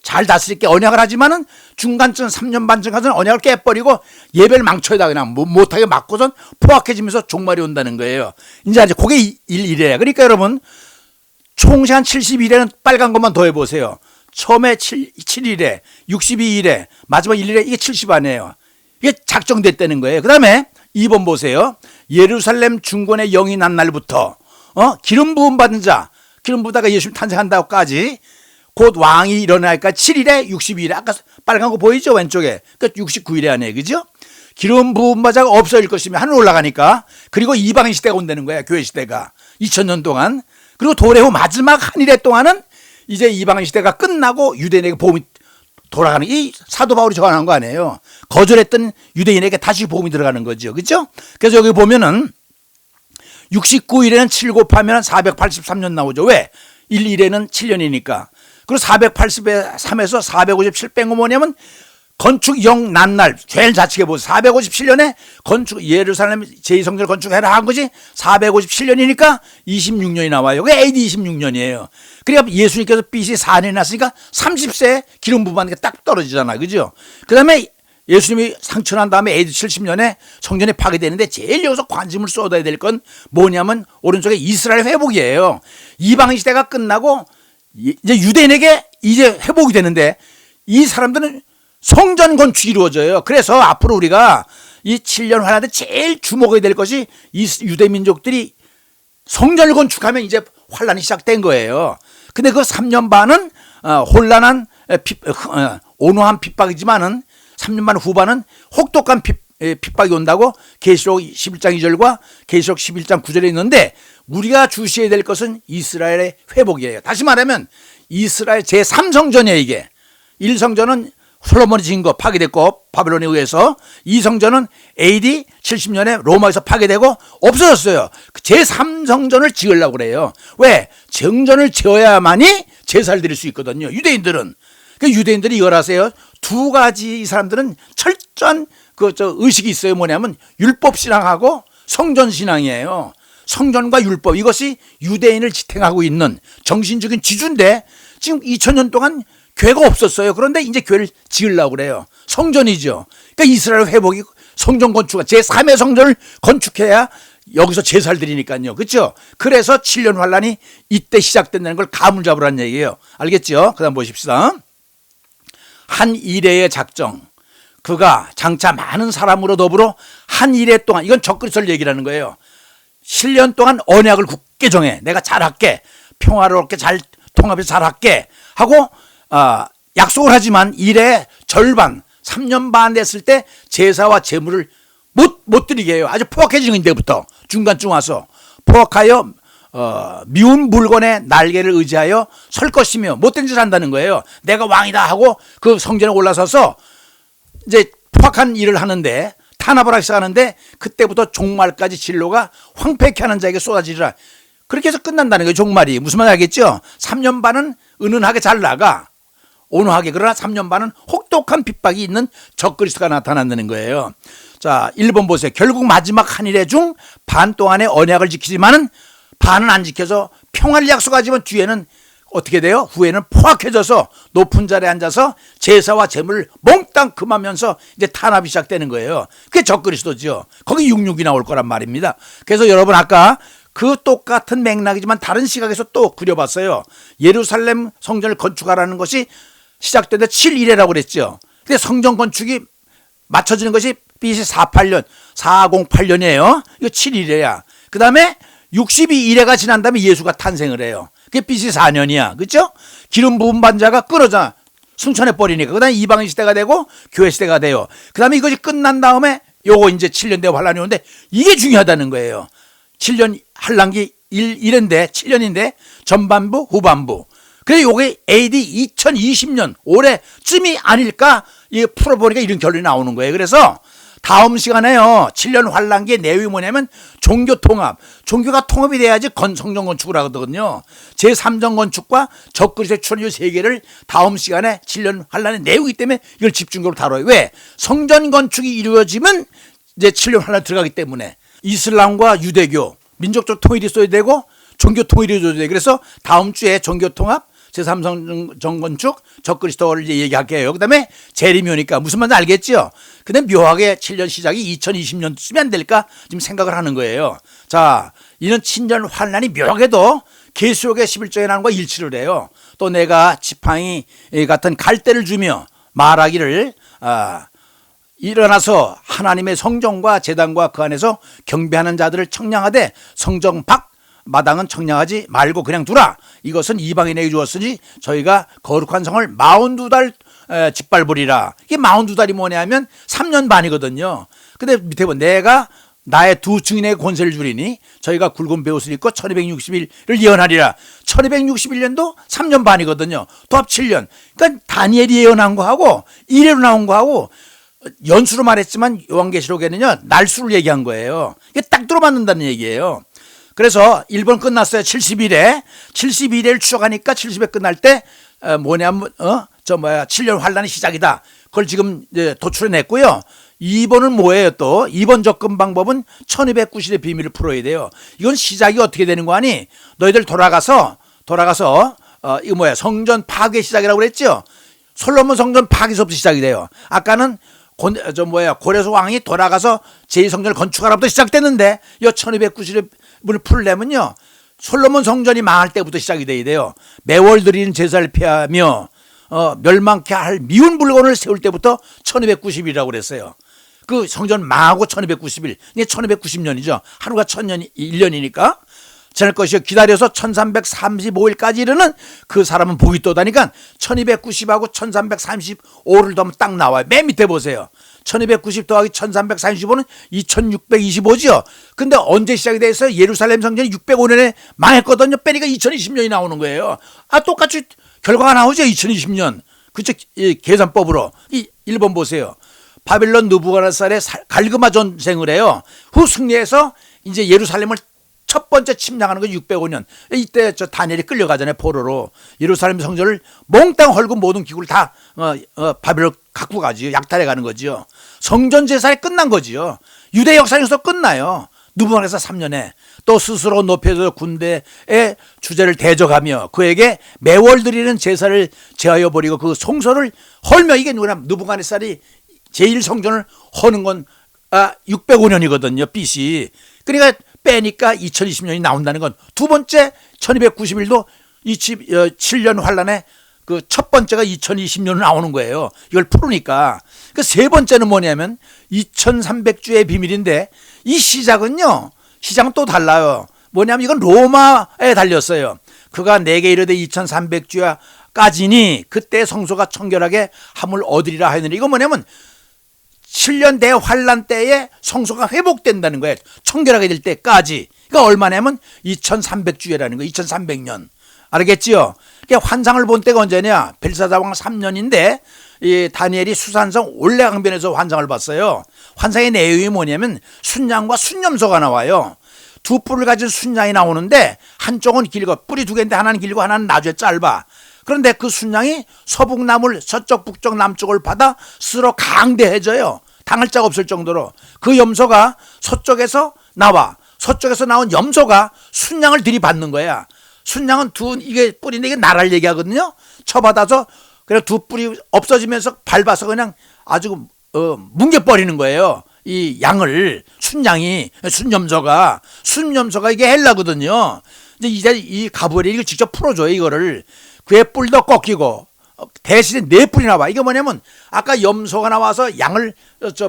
잘 다스릴게 언약을 하지만은 중간쯤 3년 반쯤 가서는 언약을 깨버리고 예배를 망쳐다 그냥 못하게 막고선 포악해지면서 종말이 온다는 거예요. 이제 그게 일이래요. 그러니까 여러분 총시간 71회는 빨간 것만 더해보세요. 처음에 7일에 62일에 마지막 1일에 이게 70 아니에요. 이게 작정됐다는 거예요. 그 다음에 2번 보세요. 예루살렘 중건의 영이 난 날부터 기름 부음 받은 자, 기름 부다가 예수님 탄생한다고까지 곧 왕이 일어나니까 7일에 62일에 아까 빨간 거 보이죠 왼쪽에. 그러니까 69일에 아니에요. 그죠? 기름 부음 받은 자가 없어질 것이며 하늘 올라가니까 그리고 이방인 시대가 온다는 거야. 교회 시대가 2000년 동안. 그리고 도래 후 마지막 한 일해 동안은 이제 이방인 시대가 끝나고 유대인에게 복음이 돌아가는 이 사도 바울이 적어놓은 거 아니에요. 거절했던 유대인에게 다시 복음이 들어가는 거죠. 그렇죠? 그래서 여기 보면은 69일에는 7 곱하면 483년 나오죠. 왜? 1일에는 7년이니까. 그리고 480에 3에서 457 뺀 거 뭐냐면 건축 영 난날 제일 좌측에 보세요. 457년에 건축 예루살렘 제2성전을 건축해라 한 것이 457년이니까 26년이 나와요. 그게 AD 26년이에요. 그러니까 예수님께서 BC 4년이 났으니까 30세에 기름 부음하는 게 딱 떨어지잖아요. 그죠? 그 다음에 예수님이 상천한 다음에 AD 70년에 성전이 파괴되는데 제일 여기서 관심을 쏟아야 될 건 뭐냐면 오른쪽에 이스라엘 회복이에요. 이방 시대가 끝나고 이제 유대인에게 이제 회복이 되는데 이 사람들은 성전 건축이 이루어져요. 그래서 앞으로 우리가 이 7년 환란 때 제일 주목해야 될 것이 이 유대 민족들이 성전을 건축하면 이제 환란이 시작된 거예요. 근데 그 3년 반은 혼란한 온화한 핍박이지만은 3년 반 후반은 혹독한 핍박이 온다고 계시록 11장 2절과 계시록 11장 9절에 있는데 우리가 주시해야 될 것은 이스라엘의 회복이에요. 다시 말하면 이스라엘 제3성전이에요. 이게 1성전은 솔로몬이 지은 거 파괴됐고 바벨론에 의해서 2성전은 AD 70년에 로마에서 파괴되고 없어졌어요. 제3성전을 지으려고 그래요. 왜? 정전을 지어야만이 제사를 드릴 수 있거든요. 유대인들은. 그러니까 유대인들이 이걸 하세요. 두 가지 이 사람들은 철저한 의식이 있어요. 뭐냐면 율법신앙하고 성전신앙이에요. 성전과 율법 이것이 유대인을 지탱하고 있는 정신적인 지주인데 지금 2000년 동안 교회가 없었어요. 그런데 이제 교회를 지으려고 그래요. 성전이죠. 그러니까 이스라엘 회복이 성전 건축, 제3의 성전을 건축해야 여기서 제사를 드리니까요. 그렇죠? 그래서 7년 환란이 이때 시작된다는 걸 감을 잡으라는 얘기예요. 알겠죠? 그 다음 보십시다. 한 일회의 작정. 그가 장차 많은 사람으로 더불어 한 일회 동안, 이건 적그리스도를 얘기하는 거예요. 7년 동안 언약을 굳게 정해. 내가 잘할게. 평화롭게 잘 통합해서 잘할게. 하고 약속을 하지만 일의 절반 3년 반 됐을 때 제사와 제물을 못 드리게 해요. 아주 포악해지는 데부터 중간쯤 와서 포악하여 미운 물건의 날개를 의지하여 설 것이며 못된 짓을 한다는 거예요. 내가 왕이다 하고 그 성전에 올라서서 이제 포악한 일을 하는데 탄압을 하기 시작하는데 그때부터 종말까지 진로가 황폐케 하는 자에게 쏟아지리라. 그렇게 해서 끝난다는 거예요. 종말이. 무슨 말인지 알겠죠? 3년 반은 은은하게 잘 나가. 온화하게. 그러나 3년 반은 혹독한 핍박이 있는 적그리스도가 나타난다는 거예요. 자, 1번 보세요. 결국 마지막 한 일회 중 반 동안의 언약을 지키지만은 반은 안 지켜서 평화를 약속하지만 뒤에는 어떻게 돼요? 후에는 포악해져서 높은 자리에 앉아서 제사와 제물을 몽땅 금하면서 이제 탄압이 시작되는 거예요. 그게 적그리스도죠. 거기 66이 나올 거란 말입니다. 그래서 여러분 아까 그 똑같은 맥락이지만 다른 시각에서 또 그려봤어요. 예루살렘 성전을 건축하라는 것이 시작되는데 7일이라고 그랬죠. 근데 성전 건축이 맞춰지는 것이 BC 48년, 408년이에요. 이거 7일이야. 그 다음에 62일회가 지난 다음에 예수가 탄생을 해요. 그게 BC 4년이야. 그렇죠? 기름 부음 받은 자가 끊어져 승천해 버리니까. 그 다음에 이방인 시대가 되고 교회 시대가 돼요. 그 다음에 이것이 끝난 다음에 요거 이제 7년 대 환란이 오는데 이게 중요하다는 거예요. 7년 한란기 1회인데 7년인데 전반부 후반부. 그래서 요게 AD 2020년 올해쯤이 아닐까 이게 풀어보니까 이런 결론이 나오는 거예요. 그래서 다음 시간에요. 7년 환란기의 내용이 뭐냐면 종교 통합. 종교가 통합이 돼야지 성전 건축을 하거든요. 제3정 건축과 적그리스도의 출현 세 개를 다음 시간에 7년 환란의 내용이기 때문에 이걸 집중적으로 다뤄요. 왜? 성전 건축이 이루어지면 이제 7년 환란 들어가기 때문에 이슬람과 유대교 민족적 통일이 있어야 되고 종교 통일이 있어야 되고 그래서 다음 주에 종교 통합 제3성 정건축 적그리스도를 얘기할게요. 그다음에 재림이오니까 무슨 말인지 알겠죠? 근데 묘하게 7년 시작이 2020년 쓰면 안 될까 지금 생각을 하는 거예요. 자, 이는 친년 환란이 묘하게도 계시록의 11조에 나온 거 일치를 해요. 또 내가 지팡이 같은 갈대를 주며 말하기를 일어나서 하나님의 성전과 제단과 그 안에서 경배하는 자들을 청량하되 성전 밖 마당은 청량하지 말고 그냥 두라. 이것은 이방인에게 주었으니 저희가 거룩한 성을 42달 짓밟으리라. 이게 42달이 뭐냐면 3년 반이거든요. 근데 밑에 보면 내가 나의 두 증인의 권세를 주리니 저희가 굵은 베옷을 입고 1260일을 예언하리라. 1261년도 3년 반이거든요. 도합 7년. 그러니까 다니엘이 예언한 거하고 이래로 나온 거하고 연수로 말했지만 요한계시록에는요 날수를 얘기한 거예요. 이게 딱 들어맞는다는 얘기예요. 그래서 1번 끝났어요. 70일에 70일을 추적하니까 70에 끝날 때 뭐냐면 7년 환란의 시작이다. 그걸 지금 이제 도출해냈고요. 2번은 뭐예요 또? 2번 접근 방법은 1290의 비밀을 풀어야 돼요. 이건 시작이 어떻게 되는 거 아니? 너희들 돌아가서 이거 뭐야? 성전 파괴 시작이라고 그랬죠? 솔로몬 성전 파괴서부터 시작이 돼요. 아까는 고레스 왕이 돌아가서 제2성전을 건축하라부터 시작됐는데 이 1290을 풀려면요 솔로몬 성전이 망할 때부터 시작이 돼야 돼요. 매월 드리는 제사를 피하며 멸망케 할 미운 물건을 세울 때부터 1290이라고 그랬어요. 그 성전 망하고 1290일, 이게 1290년이죠. 하루가 1000년, 1년이니까. 지날 것이요 기다려서 1335일까지 이르는 그 사람은 복이 또다니까 1290하고 1335를 더하면 딱 나와요. 맨 밑에 보세요. 1290 더하기 1335는 2625죠. 근데 언제 시작이 돼서 예루살렘 성전이 605년에 망했거든요. 빼니까 2020년이 나오는 거예요. 똑같이 결과가 나오죠. 2020년. 그쪽 계산법으로. 1번 보세요. 바빌론 느부갓네살의 갈그마 전쟁을 해요. 후 승리해서 이제 예루살렘을 첫 번째 침략하는 건 605년. 이때 다니엘이 끌려가잖아요. 포로로. 예루살렘 성전을 몽땅 헐고 모든 기구를 다 바빌론 갖고 가지요. 약탈해 가는 거지요. 성전 제사에 끝난 거지요. 유대 역사에서 끝나요. 느부갓네살 3년에. 또 스스로 높여서 군대의 주제를 대적하며 그에게 매월 드리는 제사를 제하여 버리고 그 성소를 헐며 이게 누구냐? 느부갓네살이 제1성전을 허는 건 605년이거든요. BC. 그러니까 빼니까 2020년이 나온다는 건 두 번째 1291도 7년 환란에 그 첫 번째가 2020년으로 나오는 거예요. 이걸 풀으니까. 그 세 번째는 뭐냐면 2300주의 비밀인데 이 시작은 또 달라요. 뭐냐면 이건 로마에 달렸어요. 그가 내게 이르되 2300주야까지니 그때 성소가 청결하게 함을 얻으리라 하느니 이건 뭐냐면 7년 대환란 때에 성소가 회복된다는 거예요. 청결하게 될 때까지. 그러니까 얼마냐면 2300주야라는 거예요. 2300년. 알겠지요? 그러니까 환상을 본 때가 언제냐? 벨사사왕 3년인데 이 다니엘이 수산성 올레강변에서 환상을 봤어요. 환상의 내용이 뭐냐면 순양과 순념소가 나와요. 두 뿔을 가진 순양이 나오는데 한쪽은 길고 뿔이 두 개인데 하나는 길고 하나는 나중에 짧아. 그런데 그 순양이 서북남을 서쪽 북쪽 남쪽을 받아 스스로 강대해져요. 당할 자가 없을 정도로. 그 염소가 서쪽에서 나와. 서쪽에서 나온 염소가 순양을 들이받는 거야. 순양은 이게 뿔인데 이게 나라를 얘기하거든요. 쳐받아서 그냥 두 뿔이 없어지면서 밟아서 그냥 아주 뭉개버리는 거예요. 이 양을 순염소가 이게 헬라거든요. 이제 이 가브리엘이 이걸 직접 풀어줘요. 이거를 그의 뿔도 꺾이고 대신에 네 뿔이 나와. 이게 뭐냐면 아까 염소가 나와서 양을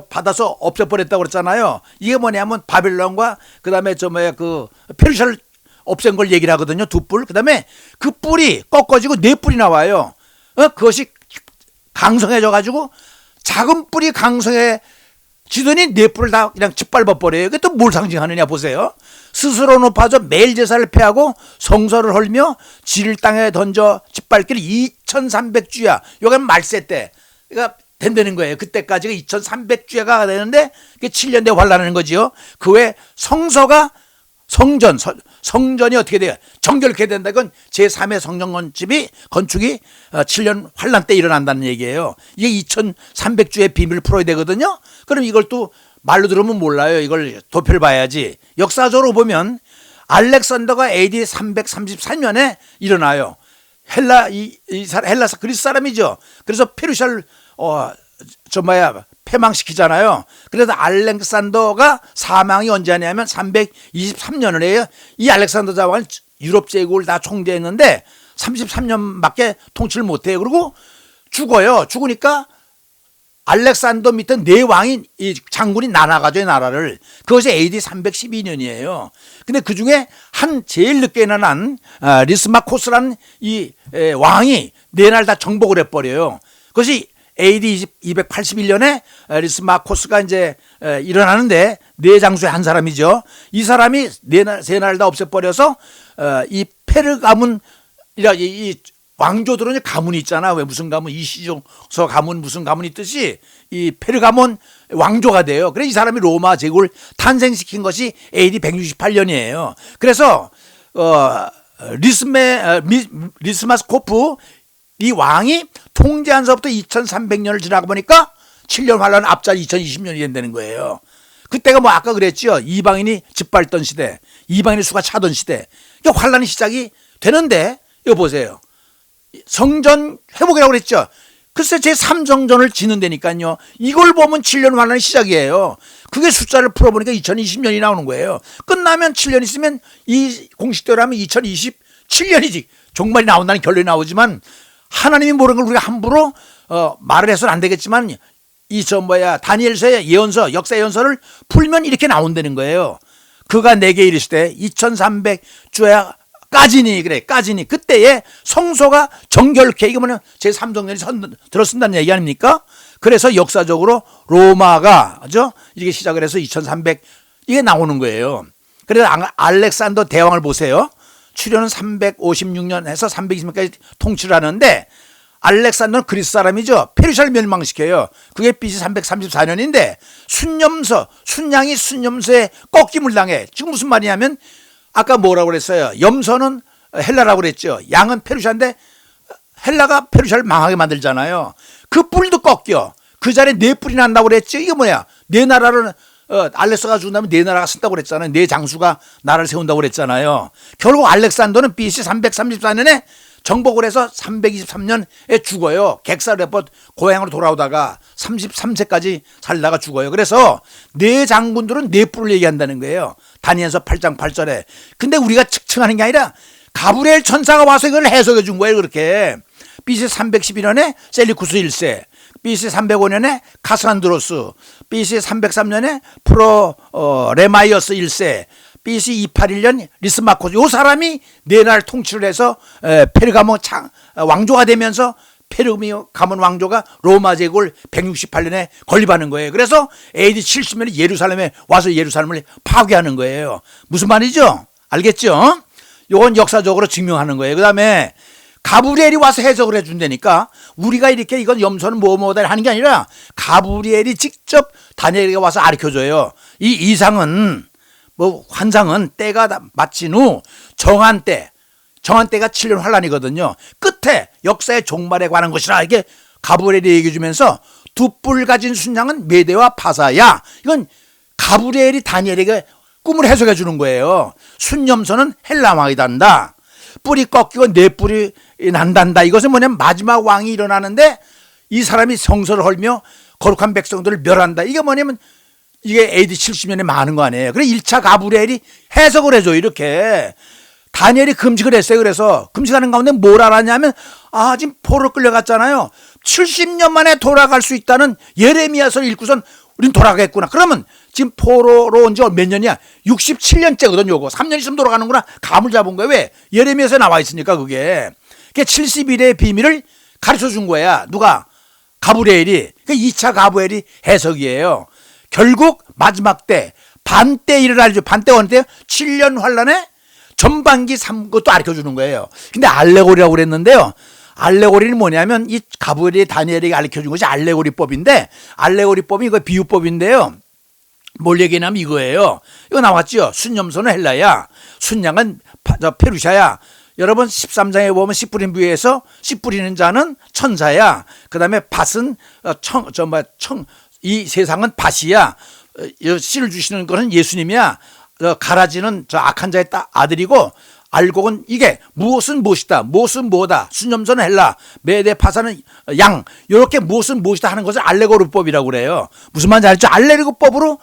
받아서 없애버렸다고 그랬잖아요. 이게 뭐냐면 바빌론과 그다음에 그 페르시아를 없앤 걸 얘기를 하거든요. 두 뿔. 그다음에 그 뿔이 꺾어지고 네 뿔이 나와요. 그것이 강성해져 가지고 작은 뿔이 강성해지더니 네 뿔을 다 그냥 짓밟아 버려요. 이게 또 뭘 상징하느냐 보세요. 스스로 높아져 매일 제사를 패하고 성소를 헐며 지를 땅에 던져 짓밟기를 2300주야. 요게 말세 때. 그러니까 된다는 거예요. 그때까지가 2300주야가 되는데 그게 7년 대 환란하는 거지요. 그 외에 성전이 어떻게 돼요? 정결케 된다. 이건 제3의 성전 건축이 7년 환란 때 일어난다는 얘기예요. 이게 2300주의 비밀을 풀어야 되거든요. 그럼 이걸 또 말로 들으면 몰라요. 이걸 도표를 봐야지. 역사적으로 보면 알렉산더가 AD 333년에 일어나요. 헬라 그리스 사람이죠. 그래서 페르시아를 패망시키잖아요. 그래서 알렉산더가 사망이 언제 하냐면 323년을 해요. 이 알렉산더 자왕은 유럽 제국을 다 총재했는데 33년밖에 통치를 못해요. 그리고 죽어요. 죽으니까 알렉산더 밑에 네 왕이 이 장군이 나눠가죠, 나라를. 그것이 AD 312년이에요. 근데 그 중에 한 제일 늦게 일어난 리스마코스라는 이 왕이 네 나라를 다 정복을 해버려요. 그것이 AD 281년에 리스마코스가 이제 일어나는데 네 장수의 한 사람이죠. 이 사람이 세 나라를 다 없애버려서 이 페르가문 이 왕조들은 가문이 있잖아. 왜 무슨 가문, 이시조서 가문 무슨 가문이 있듯이 이 페르가몬 왕조가 돼요. 그래서 이 사람이 로마 제국을 탄생시킨 것이 AD 168년이에요. 그래서 리스마스코프 이 왕이 통제한서부터 2300년을 지나고 보니까 7년 환란 앞자리 2020년이 된다는 거예요. 그때가 뭐 아까 그랬죠. 이방인이 짓밟던 시대, 이방인의 수가 차던 시대. 그러니까 환란이 시작이 되는데 이거 보세요. 성전 회복이라고 그랬죠. 글쎄 제3성전을 짓는다니까요. 이걸 보면 7년 환란의 시작이에요. 그게 숫자를 풀어보니까 2020년이 나오는 거예요. 끝나면 7년 있으면 이 공식대로 하면 2027년이지. 종말이 나온다는 결론이 나오지만 하나님이 모르는 걸 우리가 함부로 말을 해서는 안 되겠지만 다니엘서의 예언서, 역사 예언서를 풀면 이렇게 나온다는 거예요. 그가 내게 이르시되 2300주야 까지니 그때에 성소가 정결케, 이거 뭐냐 제3성전이 들어쓴다는 얘기 아닙니까? 그래서 역사적으로 로마가 이렇게 시작을 해서 2300 이게 나오는 거예요. 그래서 알렉산더 대왕을 보세요. 출현은 356년에서 320년까지 통치를 하는데 알렉산더는 그리스 사람이죠. 페르시아를 멸망시켜요. 그게 BC 334년인데 순양이 순염소에 꺾임을 당해. 지금 무슨 말이냐면 아까 뭐라고 그랬어요? 염소는 헬라라고 그랬죠. 양은 페르시아인데 헬라가 페르시아를 망하게 만들잖아요. 그 뿔도 꺾여. 그 자리에 네 뿔이 난다고 그랬죠. 이게 뭐야? 네 나라를 알렉스가 죽는다면 네 나라가 쓴다고 그랬잖아요. 네 장수가 나라를 세운다고 그랬잖아요. 결국 알렉산더는 BC 334년에 정복을 해서 323년에 죽어요. 객사를 해서 고향으로 돌아오다가 33세까지 살다가 죽어요. 그래서 네 장군들은 네 뿔을 얘기한다는 거예요. 다니엘서 8장 8절에. 근데 우리가 측층하는 게 아니라 가브리엘 천사가 와서 이걸 해석해 준 거예요. 그렇게. BC 311년에 셀리쿠스 1세, BC 305년에 카산드로스, BC 303년에 레마이어스 1세, BC 281년 리스마코스, 이 사람이 네 날 통치를 해서 페르가몬 왕조가 되면서 페르가몬 왕조가 로마 제국을 168년에 건립하는 거예요. 그래서 AD 70년에 예루살렘에 와서 예루살렘을 파괴하는 거예요. 무슨 말이죠? 알겠죠? 이건 역사적으로 증명하는 거예요. 그 다음에 가브리엘이 와서 해석을 해준다니까 우리가 이렇게 이건 염소는 뭐뭐다 하는 게 아니라 가브리엘이 직접 다니엘에게 와서 가르쳐줘요. 이 이상은 환상은 때가 마친 후 정한 때가 7년 환란이거든요. 끝에 역사의 종말에 관한 것이라 이게 가브리엘이 얘기해 주면서 두 뿔 가진 순양은 메대와 파사야. 이건 가브리엘이 다니엘에게 꿈을 해석해 주는 거예요. 순염소는 헬라 왕이단다. 뿔이 꺾이고 네 뿔이 난단다. 이것은 뭐냐면 마지막 왕이 일어나는데 이 사람이 성소를 헐며 거룩한 백성들을 멸한다. 이게 뭐냐면 이게 AD 70년에 많은 거 아니에요. 그래 1차 가브리엘이 해석을 해줘. 이렇게 다니엘이 금식을 했어요. 그래서 금식하는 가운데 뭘 알았냐면 지금 포로로 끌려갔잖아요. 70년 만에 돌아갈 수 있다는 예레미야서를 읽고선 우린 돌아가겠구나. 그러면 지금 포로로 온 지 몇 년이야? 67년째거든. 요거 3년 있으면 돌아가는구나. 감을 잡은 거예요. 왜? 예레미야서에 나와 있으니까 그게 71의 비밀을 가르쳐 준 거야. 누가? 가브리엘이. 2차 가브리엘이 해석이에요. 결국 마지막 때 반때 일을 알죠. 반때가 어느 때요? 7년 환란에 전반기 3것도 알려 주는 거예요. 근데 알레고리라고 그랬는데요. 알레고리는 뭐냐면 이 가브리엘 다니엘에게 가르쳐 준 것이 알레고리법인데 알레고리법이 이거 비유법인데요. 뭘 얘기냐면 이거예요. 이거 나왔죠. 순염소는 헬라야. 순양은 페르시아야. 여러분 13장에 보면 씨 뿌린 부에서 씨 뿌리는 자는 천사야. 그 다음에 밭은 이 세상은 밭이야. 씨를 주시는 것은 예수님이야. 가라지는 저 악한 자의 아들이고 알곡은 이게 무엇은 무엇이다, 무엇은 뭐다, 수념서는 헬라, 메데 파사는 양, 이렇게 무엇은 무엇이다 하는 것을 알레고리법이라고 그래요. 무슨 말인지 알죠? 알레고리법으로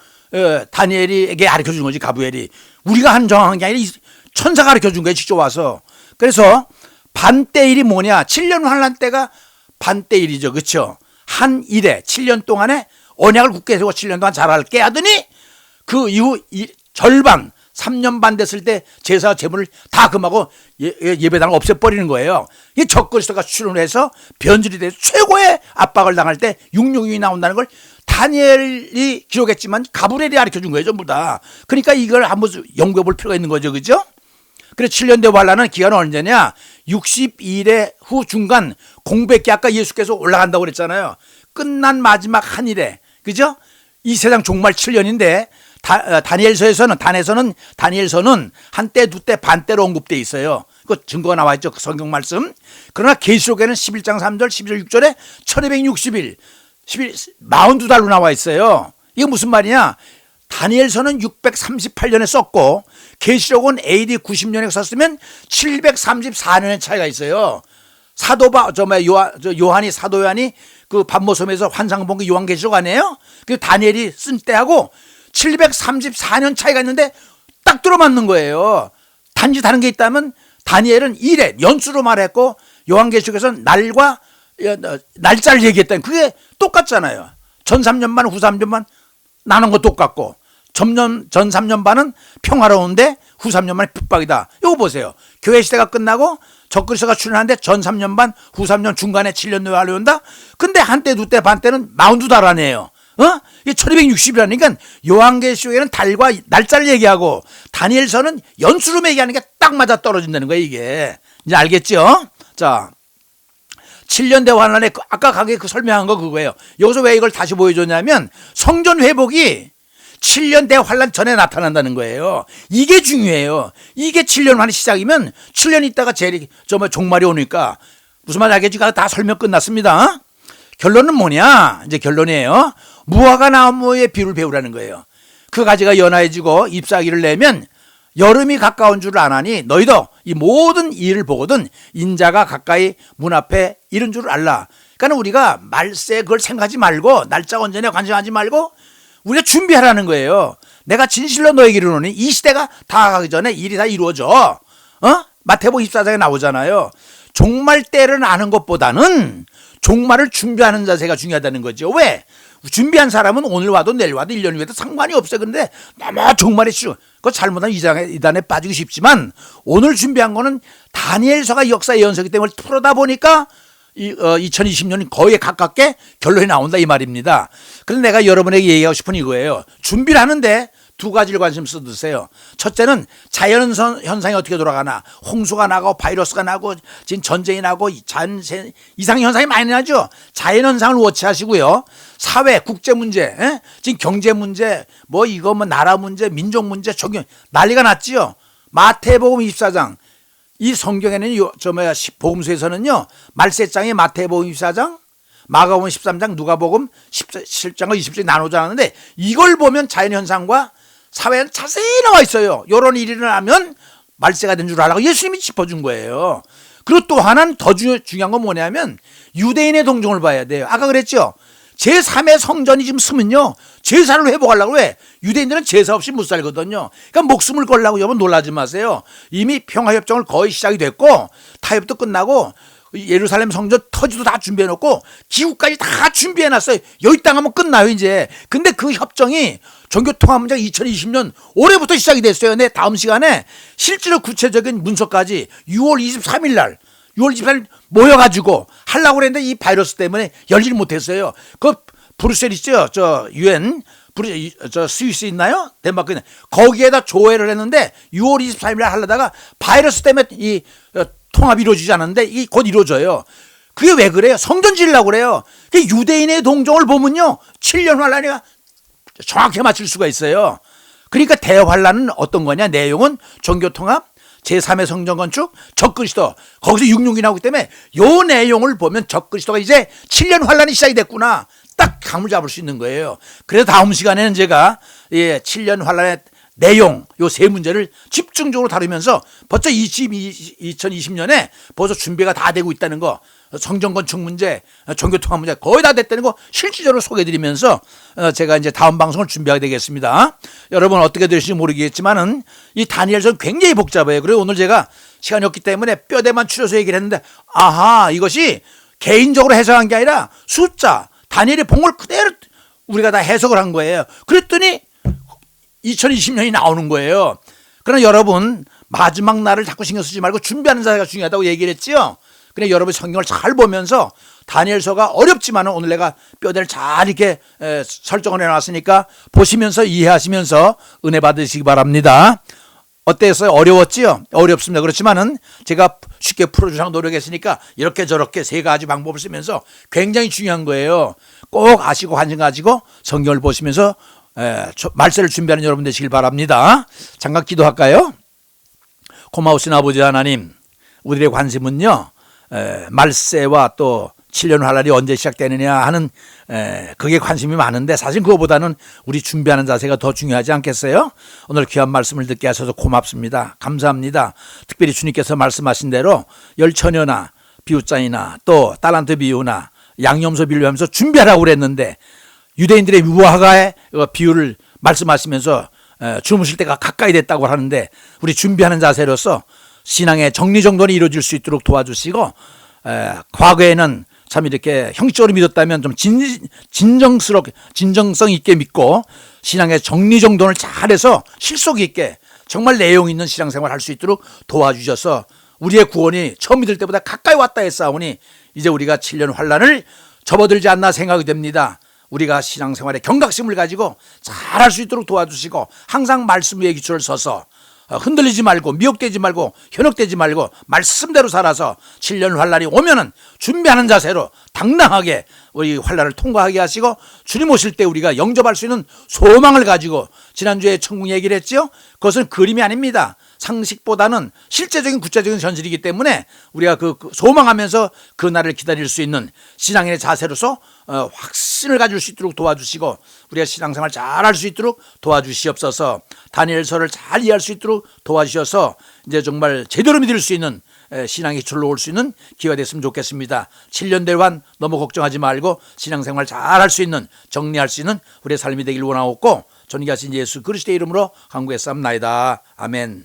다니엘에게 가르쳐 준 거지. 가브리엘이 우리가 한 정한 게 아니라 천사가 가르쳐 준 거예요, 직접 와서. 그래서 반때일이 뭐냐? 7년 환란 때가 반때일이죠, 그렇죠? 한 일에 7년 동안에 언약을 굳게 세우고 7년 동안 잘할게 하더니 그 이후 절반 3년 반 됐을 때 제사와 제물을 다 금하고 예배당을 없애버리는 거예요. 이 적그리스도가 출현해서 변질이 돼서 최고의 압박을 당할 때 666이 나온다는 걸 다니엘이 기록했지만 가브리엘이 가르쳐준 거예요, 전부 다. 그러니까 이걸 한번 연구해 볼 필요가 있는 거죠, 그죠? 그래서 7년 대 환란은 기간은 언제냐? 62일의 후 중간 공백기, 아까 예수께서 올라간다고 그랬잖아요. 끝난 마지막 한 일에, 그죠? 이 세상 종말 7년인데 다니엘서는 한때, 두때, 반때로 언급되어 있어요. 그 증거가 나와 있죠, 그 성경 말씀. 그러나 계시록에는 11장 3절, 11절 6절에 1260일, 42달로 나와 있어요. 이게 무슨 말이냐? 다니엘서는 638년에 썼고 계시록은 AD 90년에 썼으면 734년의 차이가 있어요. 요한이 사도 요한이 그 반모섬에서 환상 본 게 요한계시록 아니에요? 그 다니엘이 쓴 때하고 734년 차이가 있는데 딱 들어맞는 거예요. 단지 다른 게 있다면 다니엘은 일에 연수로 말했고 요한계시록에서는 날짜를 얘기했다는, 그게 똑같잖아요. 전 3년 반, 후 3년 반 나눈 거 똑같고 전 3년 반은 평화로운데 후 3년 반은 핍박이다. 이거 보세요. 교회 시대가 끝나고 적그리스도가 출현하는데 전 3년 반, 후 3년 중간에 7년 내에 하려온다. 근데 한때, 두때, 반때는 42달 아니에요. 이게 1260이라니까 요한계시록에는 달과 날짜를 얘기하고 다니엘서는 연수로 얘기하는 게 딱 맞아 떨어진다는 거예요, 이게. 이제 알겠죠? 자, 7년 대 환란에 아까 가게 그 설명한 거 그거예요. 여기서 왜 이걸 다시 보여줬냐면 성전 회복이 7년 대 환란 전에 나타난다는 거예요. 이게 중요해요. 이게 7년 환의 시작이면 7년 있다가 종말이 오니까 무슨 말인지 알겠지? 다 설명 끝났습니다. 결론은 뭐냐? 이제 결론이에요. 무화과 나무의 비유를 배우라는 거예요. 그 가지가 연화해지고 잎사귀를 내면 여름이 가까운 줄 아나니 너희도 이 모든 일을 보거든 인자가 가까이 문 앞에 이른 줄 알라. 그러니까 우리가 말세 그걸 생각하지 말고 날짜 언제냐 관심하지 말고 우리가 준비하라는 거예요. 내가 진실로 너에게 이르노니 이 시대가 다 가기 전에 일이 다 이루어져. 마태복음 24장에 나오잖아요. 종말 때를 아는 것보다는 종말을 준비하는 자세가 중요하다는 거죠. 왜? 준비한 사람은 오늘 와도 내일 와도 1년 후에도 상관이 없어요. 그런데 너무 종말이 싫어. 그거 잘못하면 이단에 빠지기 쉽지만 오늘 준비한 거는 다니엘서가 역사의 연속이기 때문에 풀어다 보니까 2020년이 거의 가깝게 결론이 나온다 이 말입니다. 그래서 내가 여러분에게 얘기하고 싶은 이거예요. 준비를 하는데 두 가지를 관심 써두세요. 첫째는 자연현상이 어떻게 돌아가나. 홍수가 나고 바이러스가 나고 지금 전쟁이 나고 이상현상이 많이 나죠. 자연현상을 워치하시고요. 사회, 국제문제, 지금 경제문제, 나라 문제, 민족 문제, 적용 난리가 났지요. 마태복음 24장. 이 성경에는 복음서에서는요. 말세장에 마태복음 24장, 마가복음 13장, 누가복음 17장과 20장이 나누지 않았는데 이걸 보면 자연현상과 사회는 자세히 나와 있어요. 이런 일이 일어나면 말세가 된 줄 알라고 예수님이 짚어준 거예요. 그리고 또 하나는 더 중요한 건 뭐냐면 유대인의 동정을 봐야 돼요. 아까 그랬죠. 제3의 성전이 지금 쓰면요. 제사를 회복하려고 왜? 유대인들은 제사 없이 못 살거든요. 그러니까 목숨을 걸라고 여러분 놀라지 마세요. 이미 평화협정을 거의 시작이 됐고 타협도 끝나고 예루살렘 성전 터지도 다 준비해놓고 기후까지 다 준비해놨어요. 여기 땅 하면 끝나요 이제. 근데 그 협정이 종교통합 문제가 2020년 올해부터 시작이 됐어요. 근데 다음 시간에 실제로 구체적인 문서까지 6월 23일 날 6월 23일 모여가지고 하려고 그랬는데 이 바이러스 때문에 열질 못했어요. 그 브뤼셀 있죠? UN 스위스 있나요? 덴마크 있나요? 거기에다 조회를 했는데 6월 24일 날 하려다가 바이러스 때문에 이 통합이 이루어지지 않았는데 이게 곧 이루어져요. 그게 왜 그래요? 성전 지으려고 그래요. 유대인의 동정을 보면요. 7년 환란이가 정확히 맞출 수가 있어요. 그러니까 대환란은 어떤 거냐? 내용은 종교통합, 제3의 성전 건축, 적그리스도. 거기서 66이 나오기 때문에 요 내용을 보면 적그리스도가 이제 7년 환란이 시작이 됐구나. 딱 감을 잡을 수 있는 거예요. 그래서 다음 시간에는 제가 7년 환란의 내용 요 세 문제를 집중적으로 다루면서 벌써 2020년에 벌써 준비가 다 되고 있다는 거, 성전 건축 문제, 종교통합 문제 거의 다 됐다는 거 실질적으로 소개해드리면서 제가 이제 다음 방송을 준비하게 되겠습니다. 여러분 어떻게 되실지 모르겠지만은 이 다니엘서는 굉장히 복잡해요. 그리고 오늘 제가 시간이 없기 때문에 뼈대만 추려서 얘기를 했는데, 아하, 이것이 개인적으로 해석한 게 아니라 숫자, 다니엘의 본 걸 그대로 우리가 다 해석을 한 거예요. 그랬더니 2020년이 나오는 거예요. 그러나 여러분 마지막 날을 자꾸 신경 쓰지 말고 준비하는 자세가 중요하다고 얘기를 했지요. 그래 여러분 성경을 잘 보면서 다니엘서가 어렵지만은 오늘 내가 뼈대를 잘 이렇게 설정을 해놨으니까 보시면서 이해하시면서 은혜 받으시기 바랍니다. 어땠어요? 어려웠지요? 어렵습니다. 그렇지만은 제가 쉽게 풀어주려고 노력했으니까 이렇게 저렇게 세 가지 방법을 쓰면서 굉장히 중요한 거예요. 꼭 아시고 관심 가지고 성경을 보시면서 말세를 준비하는 여러분 되시길 바랍니다. 잠깐 기도할까요? 고마우신 아버지 하나님, 우리의 관심은요 말세와 또 7년 환란이 언제 시작되느냐 하는 그게 관심이 많은데 사실 그거보다는 우리 준비하는 자세가 더 중요하지 않겠어요? 오늘 귀한 말씀을 듣게 하셔서 고맙습니다. 감사합니다. 특별히 주님께서 말씀하신 대로 열처녀나 비웃장이나 또 달란트 비유나 양념소 비유를 하면서 준비하라고 그랬는데 유대인들의 무화과의 비유를 말씀하시면서 주무실 때가 가까이 됐다고 하는데 우리 준비하는 자세로서 신앙의 정리정돈이 이루어질 수 있도록 도와주시고 과거에는 참 이렇게 형식적으로 믿었다면 좀 진정성 있게 믿고 신앙의 정리정돈을 잘해서 실속 있게 정말 내용 있는 신앙생활을 할 수 있도록 도와주셔서 우리의 구원이 처음 믿을 때보다 가까이 왔다 했사오니 이제 우리가 7년 환란을 접어들지 않나 생각이 됩니다. 우리가 신앙생활에 경각심을 가지고 잘할 수 있도록 도와주시고 항상 말씀 위에 기초를 서서 흔들리지 말고 미혹되지 말고 현혹되지 말고 말씀대로 살아서 7년 환란이 오면은 준비하는 자세로 당당하게 우리 환란을 통과하게 하시고 주님 오실 때 우리가 영접할 수 있는 소망을 가지고 지난주에 천국 얘기를 했죠. 그것은 그림이 아닙니다. 상식보다는 실제적인 구체적인 현실이기 때문에 우리가 그 소망하면서 그 날을 기다릴 수 있는 신앙인의 자세로서 확신을 가질 수 있도록 도와주시고 우리가 신앙생활 잘할 수 있도록 도와주시옵소서. 다니엘서를 잘 이해할 수 있도록 도와주셔서 이제 정말 제대로 믿을 수 있는 신앙이 절로 올 수 있는 기회가 됐으면 좋겠습니다. 7년 대환 너무 걱정하지 말고 신앙생활 잘할 수 있는 정리할 수 있는 우리의 삶이 되길 원하옵고 존귀하신 예수 그리스도의 이름으로 간구했사옵나이다. 아멘.